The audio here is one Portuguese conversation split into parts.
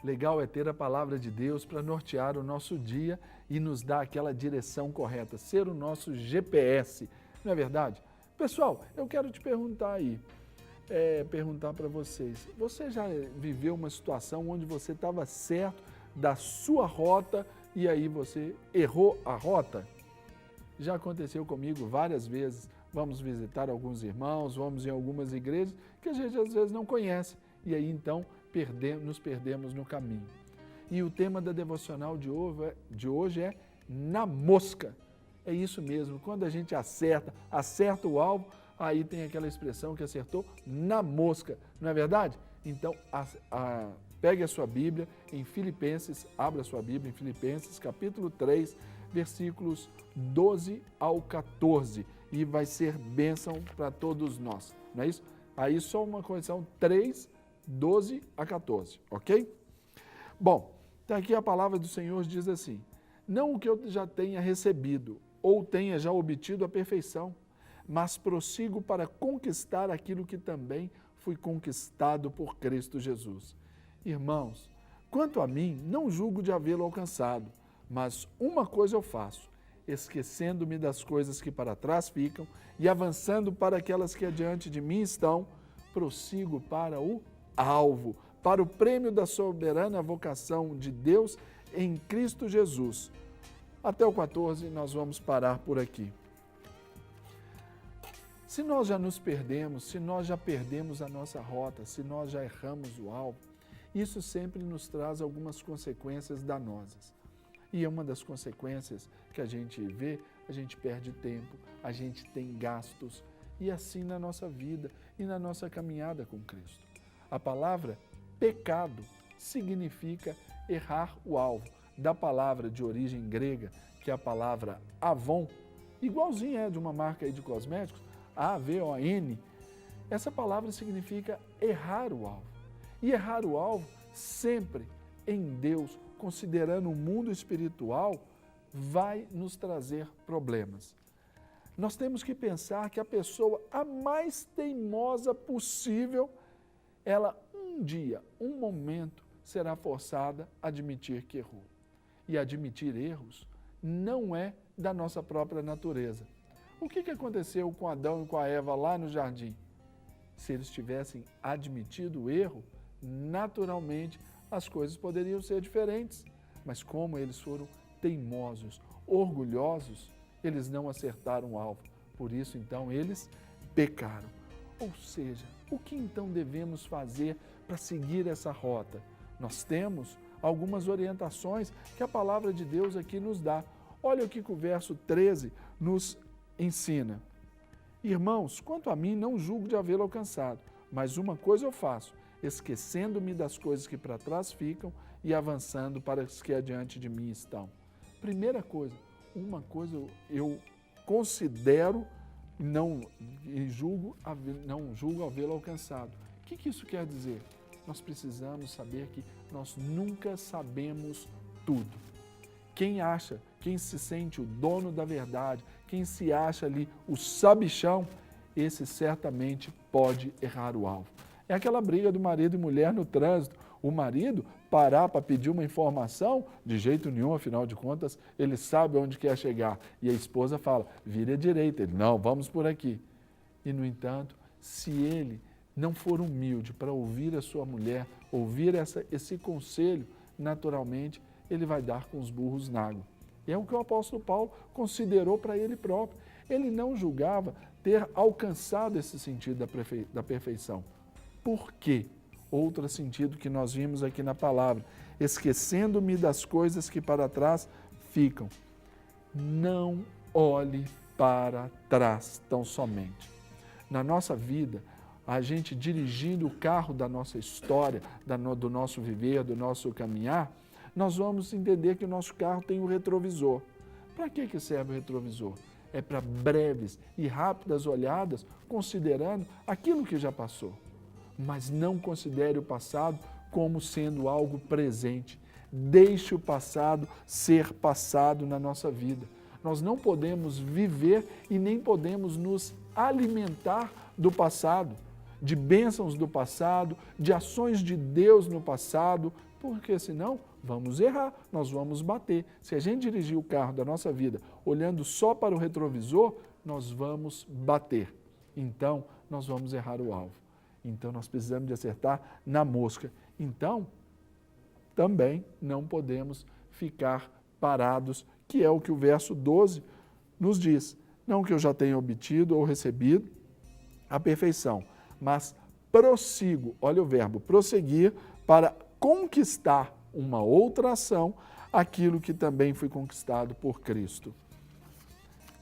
Legal é ter a palavra de Deus para nortear o nosso dia e nos dar aquela direção correta, ser o nosso GPS, não é verdade? Pessoal, eu quero te perguntar aí, perguntar para vocês, você já viveu uma situação onde você estava certo da sua rota e aí você errou a rota? Já aconteceu comigo várias vezes, vamos visitar alguns irmãos, vamos em algumas igrejas que a gente às vezes não conhece e aí então nos perdemos no caminho. E o tema da devocional de hoje é na mosca. É isso mesmo, quando a gente acerta o alvo, aí tem aquela expressão que acertou na mosca, não é verdade? Então, pegue a sua Bíblia em Filipenses, abra a sua Bíblia em Filipenses, capítulo 3, versículos 12 ao 14, e vai ser bênção para todos nós, não é isso? Aí só uma correção, 3, 12 a 14, ok? Bom, então aqui a palavra do Senhor diz assim, não o que eu já tenha recebido, ou tenha já obtido a perfeição, mas prossigo para conquistar aquilo que também fui conquistado por Cristo Jesus. Irmãos, quanto a mim, não julgo de havê-lo alcançado, mas uma coisa eu faço, esquecendo-me das coisas que para trás ficam e avançando para aquelas que adiante de mim estão, prossigo para o alvo, para o prêmio da soberana vocação de Deus em Cristo Jesus. Até o 14 nós vamos parar por aqui. Se nós já nos perdemos, se nós já perdemos a nossa rota, se nós já erramos o alvo, isso sempre nos traz algumas consequências danosas. E é uma das consequências que a gente vê, a gente perde tempo, a gente tem gastos, e assim na nossa vida e na nossa caminhada com Cristo. A palavra pecado significa errar o alvo, da palavra de origem grega, que é a palavra avon, igualzinha é de uma marca aí de cosméticos, A-V-O-N, essa palavra significa errar o alvo. E errar o alvo sempre em Deus, considerando o mundo espiritual, vai nos trazer problemas. Nós temos que pensar que a pessoa a mais teimosa possível, ela um dia, um momento, será forçada a admitir que errou. E admitir erros não é da nossa própria natureza. O que aconteceu com Adão e com a Eva lá no jardim? Se eles tivessem admitido o erro, naturalmente as coisas poderiam ser diferentes. Mas como eles foram teimosos, orgulhosos, eles não acertaram o alvo. Por isso, então, eles pecaram. Ou seja, o que então devemos fazer para seguir essa rota? Nós temos algumas orientações que a palavra de Deus aqui nos dá. Olha o que o verso 13 nos ensina. Irmãos, quanto a mim, não julgo de havê-lo alcançado, mas uma coisa eu faço, esquecendo-me das coisas que para trás ficam e avançando para as que adiante de mim estão. Primeira coisa, uma coisa eu considero, não julgo havê-lo alcançado. O que isso quer dizer? Nós precisamos saber que nós nunca sabemos tudo. Quem se sente o dono da verdade, quem se acha ali o sabichão, esse certamente pode errar o alvo. É aquela briga do marido e mulher no trânsito. O marido parar para pedir uma informação, de jeito nenhum, afinal de contas, ele sabe onde quer chegar. E a esposa fala, vire à direita. Ele, não, vamos por aqui. E, no entanto, se ele não for humilde para ouvir a sua mulher, ouvir esse conselho, naturalmente, ele vai dar com os burros na água. E é o que o apóstolo Paulo considerou para ele próprio. Ele não julgava ter alcançado esse sentido da perfeição. Por quê? Outro sentido que nós vimos aqui na palavra, esquecendo-me das coisas que para trás ficam. Não olhe para trás tão somente. Na nossa vida, a gente dirigindo o carro da nossa história, do nosso viver, do nosso caminhar, nós vamos entender que o nosso carro tem um retrovisor. Para que serve o retrovisor? É para breves e rápidas olhadas, considerando aquilo que já passou. Mas não considere o passado como sendo algo presente. Deixe o passado ser passado na nossa vida. Nós não podemos viver e nem podemos nos alimentar do passado, de bênçãos do passado, de ações de Deus no passado. porque senão vamos errar, nós vamos bater. Se a gente dirigir o carro da nossa vida olhando só para o retrovisor, nós vamos bater. Então, nós vamos errar o alvo. Então, nós precisamos de acertar na mosca. Então, também não podemos ficar parados, que é o que o verso 12 nos diz. Não que eu já tenha obtido ou recebido a perfeição, mas prossigo, olha o verbo, prosseguir para conquistar uma outra ação, aquilo que também foi conquistado por Cristo.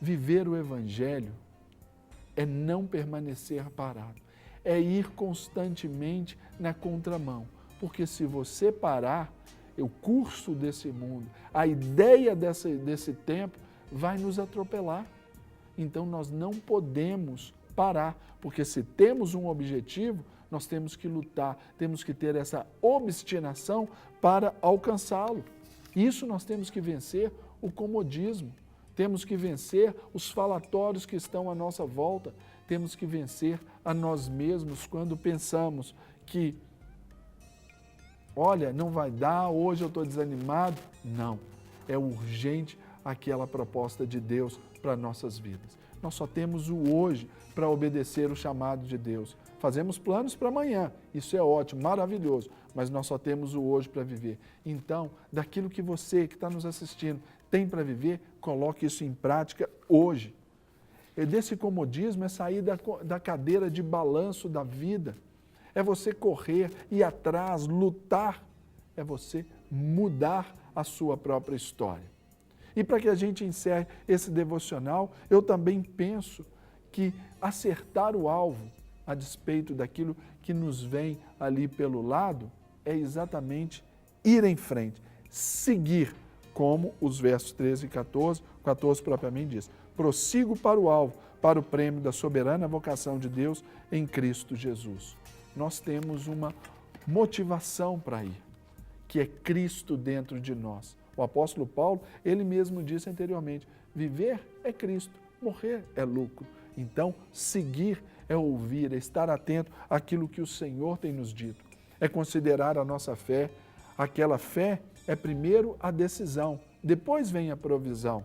Viver o Evangelho é não permanecer parado, é ir constantemente na contramão, porque se você parar, o curso desse mundo, a ideia desse tempo vai nos atropelar. Então nós não podemos parar, porque se temos um objetivo, nós temos que lutar, temos que ter essa obstinação para alcançá-lo. Isso nós temos que vencer o comodismo, temos que vencer os falatórios que estão à nossa volta, temos que vencer a nós mesmos quando pensamos que, olha, não vai dar, hoje eu estou desanimado. Não, é urgente aquela proposta de Deus para nossas vidas. Nós só temos o hoje para obedecer o chamado de Deus. Fazemos planos para amanhã, isso é ótimo, maravilhoso, mas nós só temos o hoje para viver. Então, daquilo que você que está nos assistindo tem para viver, coloque isso em prática hoje. E desse comodismo é sair da cadeira de balanço da vida, é você correr, ir atrás, lutar, é você mudar a sua própria história. E para que a gente encerre esse devocional, eu também penso que acertar o alvo, a despeito daquilo que nos vem ali pelo lado, é exatamente ir em frente, seguir, como os versos 13 e 14 propriamente diz. Prossigo para o alvo, para o prêmio da soberana vocação de Deus em Cristo Jesus. Nós temos uma motivação para ir, que é Cristo dentro de nós. O apóstolo Paulo, ele mesmo disse anteriormente, viver é Cristo, morrer é lucro. Então, seguir é ouvir, é estar atento àquilo que o Senhor tem nos dito. É considerar a nossa fé. Aquela fé é primeiro a decisão, depois vem a provisão.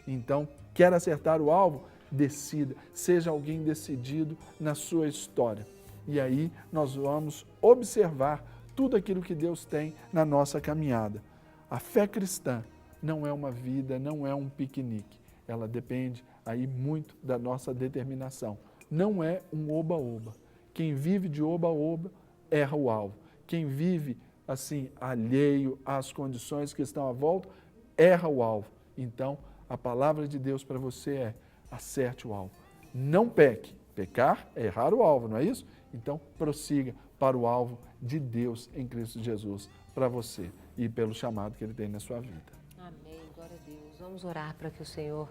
Então, quer acertar o alvo? Decida, seja alguém decidido na sua história. E aí nós vamos observar tudo aquilo que Deus tem na nossa caminhada. A fé cristã não é uma vida, não é um piquenique. Ela depende aí muito da nossa determinação. Não é um oba-oba. Quem vive de oba-oba erra o alvo. Quem vive assim, alheio às condições que estão à volta, erra o alvo. Então, a palavra de Deus para você é: acerte o alvo. Não peque. Pecar é errar o alvo, não é isso? Então, prossiga para o alvo de Deus em Cristo Jesus para você e pelo chamado que Ele tem na sua vida. Amém, glória a Deus. Vamos orar para que o Senhor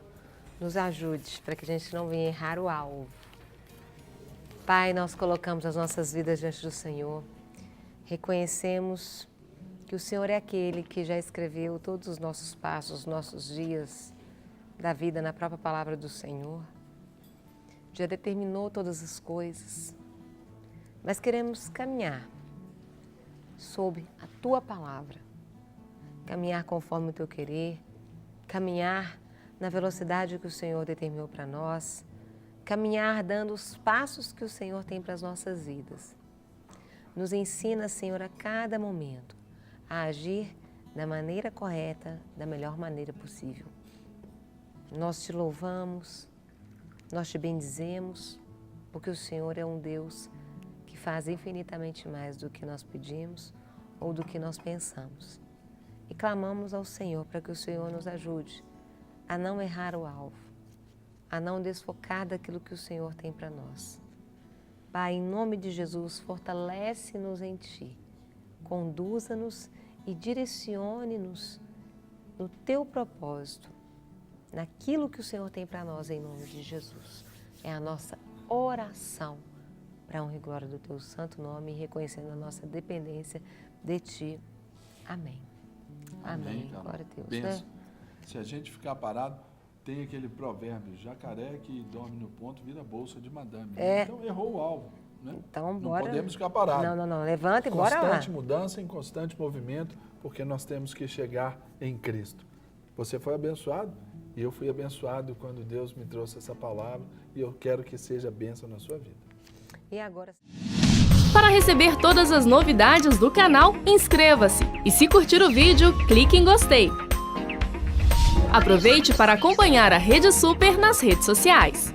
nos ajude, para que a gente não venha errar o alvo. Pai, nós colocamos as nossas vidas diante do Senhor, reconhecemos que o Senhor é aquele que já escreveu todos os nossos passos, os nossos dias da vida na própria palavra do Senhor, já determinou todas as coisas, mas queremos caminhar sob a Tua palavra, caminhar conforme o Teu querer, caminhar na velocidade que o Senhor determinou para nós, caminhar dando os passos que o Senhor tem para as nossas vidas. Nos ensina, Senhor, a cada momento a agir da maneira correta, da melhor maneira possível. Nós Te louvamos, nós Te bendizemos, porque o Senhor é um Deus que faz infinitamente mais do que nós pedimos ou do que nós pensamos. E clamamos ao Senhor para que o Senhor nos ajude a não errar o alvo, a não desfocar daquilo que o Senhor tem para nós. Pai, em nome de Jesus, fortalece-nos em Ti, conduza-nos e direcione-nos no Teu propósito, naquilo que o Senhor tem para nós, em nome de Jesus. É a nossa oração para a honra e glória do Teu santo nome, reconhecendo a nossa dependência de Ti. Amém. Amém. Então, Glória a Deus. penso, Né? se a gente ficar parado, tem aquele provérbio, jacaré que dorme no ponto vira bolsa de madame. É. Então errou o alvo. né? Então, Não bora. podemos ficar parados. Não. Levanta e bora lá. Constante mudança, em constante movimento, porque nós temos que chegar em Cristo. Você foi abençoado e eu fui abençoado quando Deus me trouxe essa palavra e eu quero que seja bênção na sua vida. E agora... Para receber todas as novidades do canal, inscreva-se e se curtir o vídeo, clique em gostei. Aproveite para acompanhar a Rede Super nas redes sociais.